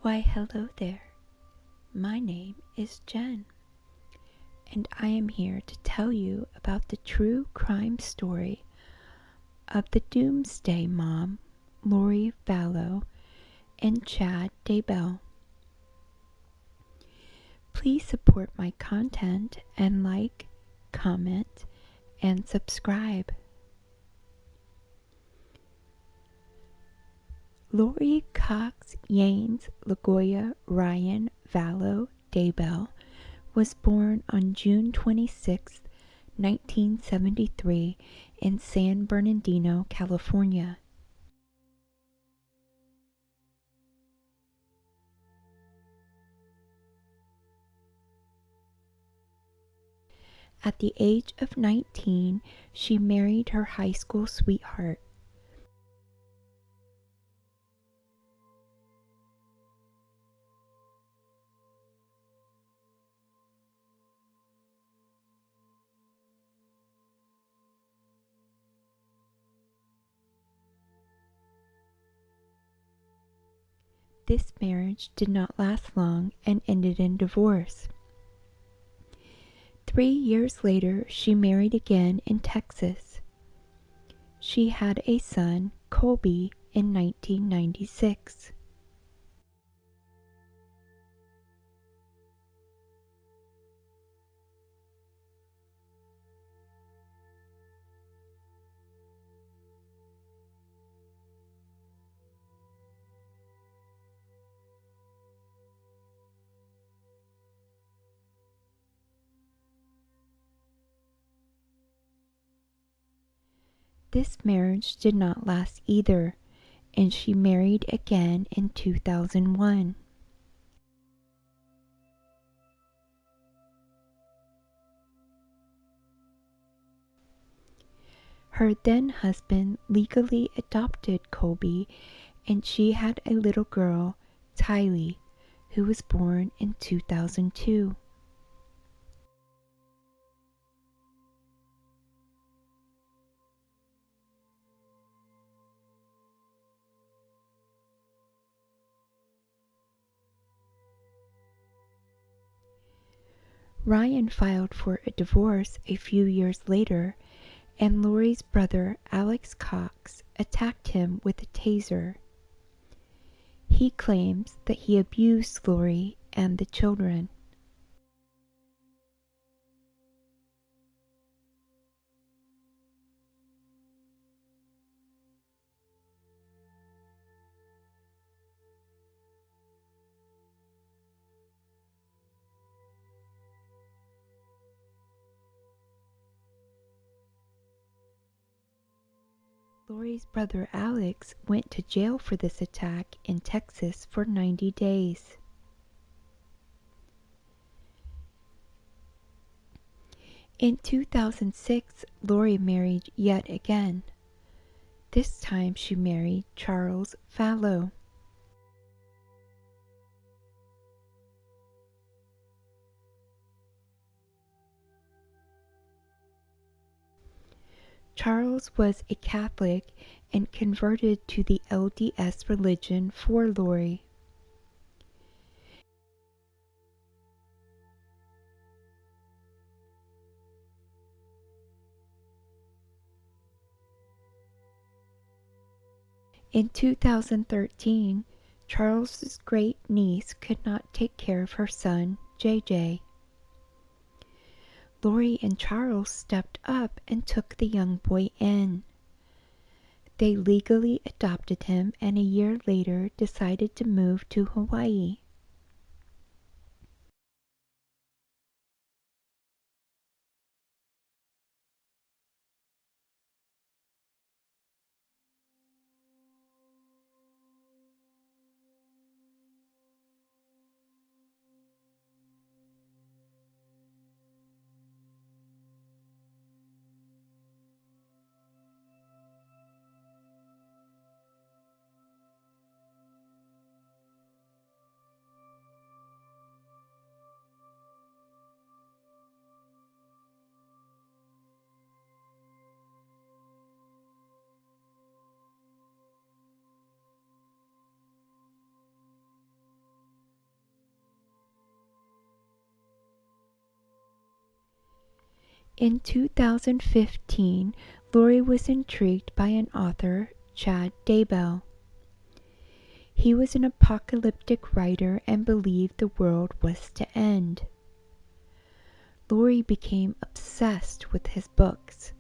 Why, hello there. My name is Jen, and I am here to tell you about the true crime story of the Doomsday Mom, Lori Vallow, and Chad Daybell. Please support my content and like, comment, and subscribe. Lori Cox Yanes LaGoya Ryan Vallow Daybell was born on June 26, 1973 in San Bernardino, California. At the age of 19, she married her high school sweetheart. This marriage did not last long and ended in divorce. 3 years later, she married again in Texas. She had a son, Colby, in 1996. This marriage did not last either, and she married again in 2001. Her then husband legally adopted Colby, and she had a little girl, Tylee, who was born in 2002. Ryan filed for a divorce a few years later, and Lori's brother, Alex Cox, attacked him with a taser. He claims that he abused Lori and the children. Lori's brother Alex went to jail for this attack in Texas for 90 days. In 2006, Lori married yet again. This time she married Charles Vallow. Charles was a Catholic and converted to the LDS religion for Lori. In 2013, Charles's great niece could not take care of her son, JJ. Lori and Charles stepped up and took the young boy in. They legally adopted him and a year later decided to move to Hawaii. In 2015, Lori was intrigued by an author, Chad Daybell. He was an apocalyptic writer and believed the world was to end. Lori became obsessed with his books.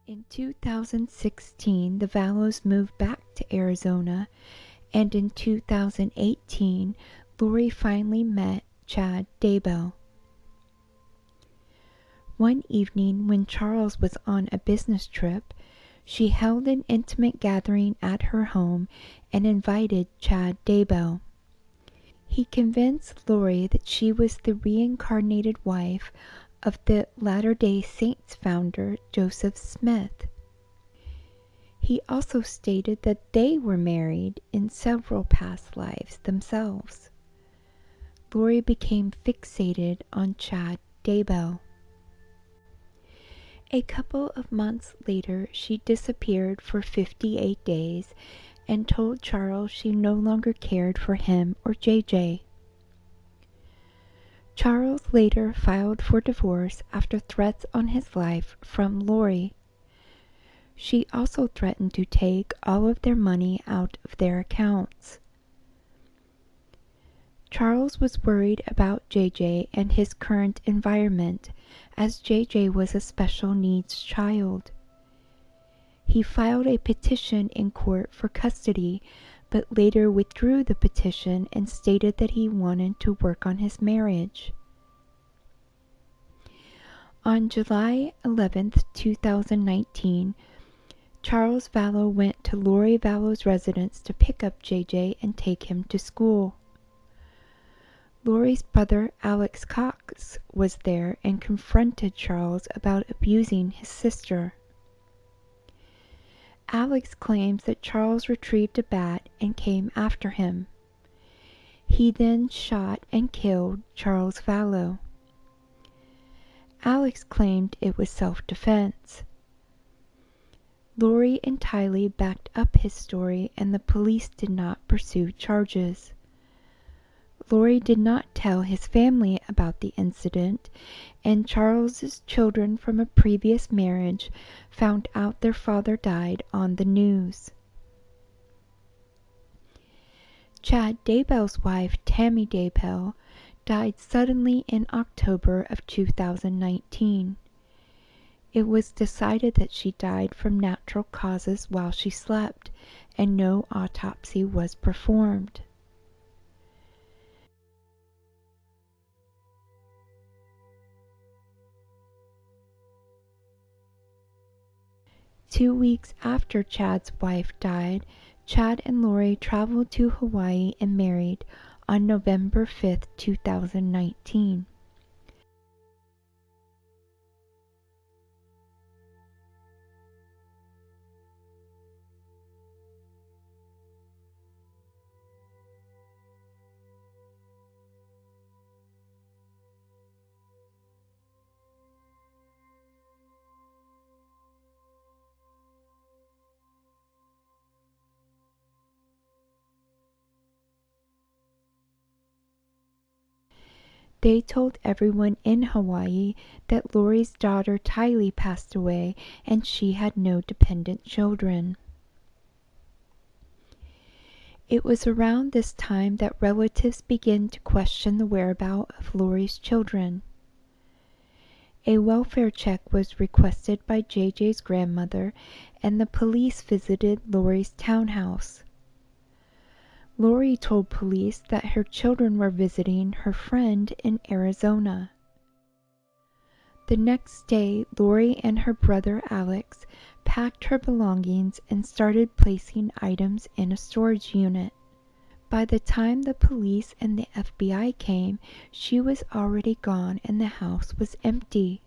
In 2016, the Vallows moved back to Arizona, and in 2018, Lori finally met Chad Daybell. One evening when Charles was on a business trip, she held an intimate gathering at her home and invited Chad Daybell. He convinced Lori that she was the reincarnated wife of the Latter-day Saints founder Joseph Smith. He also stated that they were married in several past lives themselves. Lori became fixated on Chad Daybell. A couple of months later, she disappeared for 58 days and told Charles she no longer cared for him or JJ. Charles later filed for divorce after threats on his life from Lori. She also threatened to take all of their money out of their accounts. Charles was worried about JJ and his current environment, as JJ was a special needs child. He filed a petition in court for custody, but later withdrew the petition and stated that he wanted to work on his marriage. On July 11, 2019, Charles Vallow went to Lori Vallow's residence to pick up JJ and take him to school. Lori's brother Alex Cox was there and confronted Charles about abusing his sister. Alex claims that Charles retrieved a bat and came after him. He then shot and killed Charles Vallow. Alex claimed it was self-defense. Lori and Tylee backed up his story and the police did not pursue charges. Lori did not tell his family about the incident, and Charles's children from a previous marriage found out their father died on the news. Chad Daybell's wife, Tammy Daybell, died suddenly in October of 2019. It was decided that she died from natural causes while she slept, and no autopsy was performed. Two weeks after Chad's wife died, Chad and Lori traveled to Hawaii and married on November 5, 2019. They told everyone in Hawaii that Lori's daughter Tylee passed away and she had no dependent children. It was around this time that relatives began to question the whereabouts of Lori's children. A welfare check was requested by JJ's grandmother and the police visited Lori's townhouse. Lori told police that her children were visiting her friend in Arizona. The next day, Lori and her brother Alex packed her belongings and started placing items in a storage unit. By the time the police and the FBI came, she was already gone and the house was empty.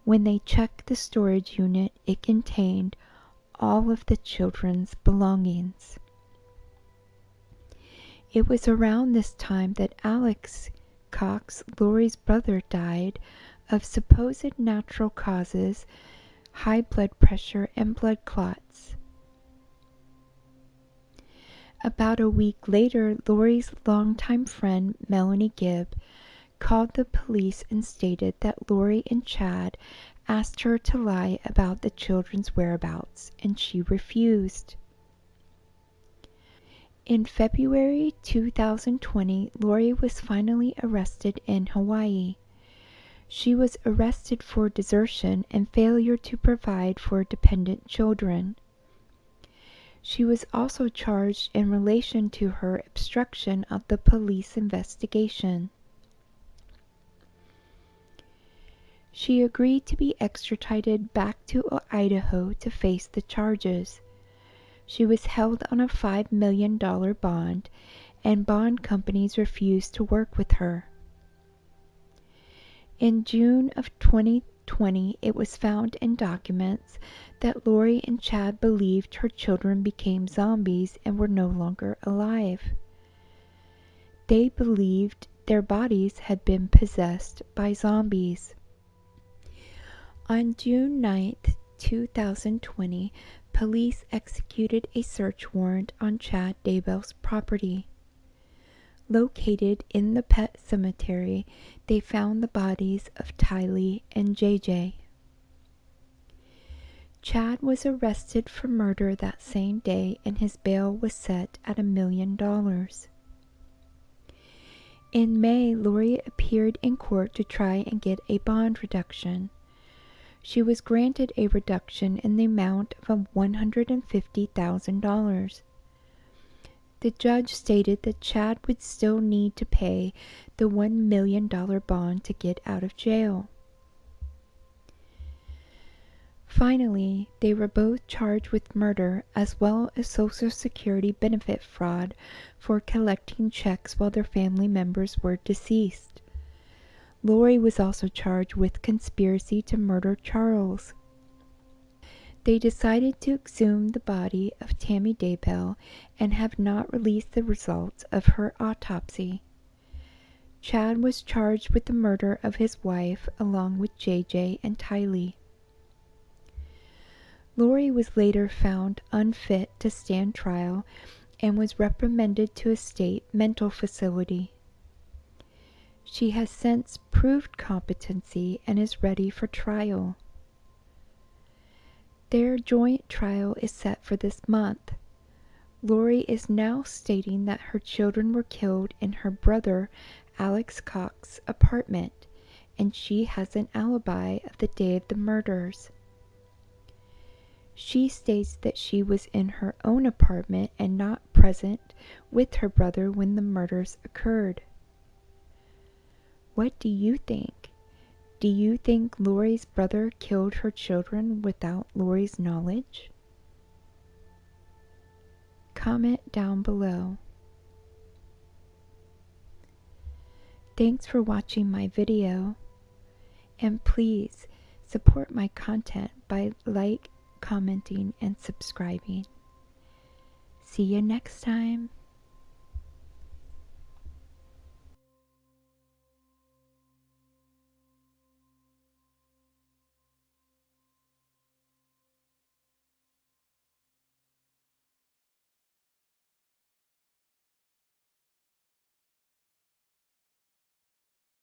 When they checked the storage unit, it contained all of the children's belongings. It was around this time that Alex Cox, Lori's brother, died of supposed natural causes, high blood pressure, and blood clots. About a week later, Lori's longtime friend, Melanie Gibb, called the police and stated that Lori and Chad asked her to lie about the children's whereabouts, and she refused. In February 2020, Lori was finally arrested in Hawaii. She was arrested for desertion and failure to provide for dependent children. She was also charged in relation to her obstruction of the police investigation. She agreed to be extradited back to Idaho to face the charges. She was held on a $5 million bond, and bond companies refused to work with her. In June of 2020, it was found in documents that Lori and Chad believed her children became zombies and were no longer alive. They believed their bodies had been possessed by zombies. On June 9th, 2020, police executed a search warrant on Chad Daybell's property. Located in the pet cemetery, they found the bodies of Tylee and JJ. Chad was arrested for murder that same day, and his bail was set at $1 million. In May, Lori appeared in court to try and get a bond reduction. She was granted a reduction in the amount of $150,000. The judge stated that Chad would still need to pay the $1 million bond to get out of jail. Finally, they were both charged with murder as well as Social Security benefit fraud for collecting checks while their family members were deceased. Lori was also charged with conspiracy to murder Charles. They decided to exhume the body of Tammy Daybell and have not released the results of her autopsy. Chad was charged with the murder of his wife along with JJ and Tylee. Lori was later found unfit to stand trial and was reprimanded to a state mental facility. She has since proved competency and is ready for trial. Their joint trial is set for this month. Lori is now stating that her children were killed in her brother Alex Cox's apartment, and she has an alibi of the day of the murders. She states that she was in her own apartment and not present with her brother when the murders occurred. What do you think? Do you think Lori's brother killed her children without Lori's knowledge? Comment down below. Thanks for watching my video, and please support my content by commenting, and subscribing. See you next time.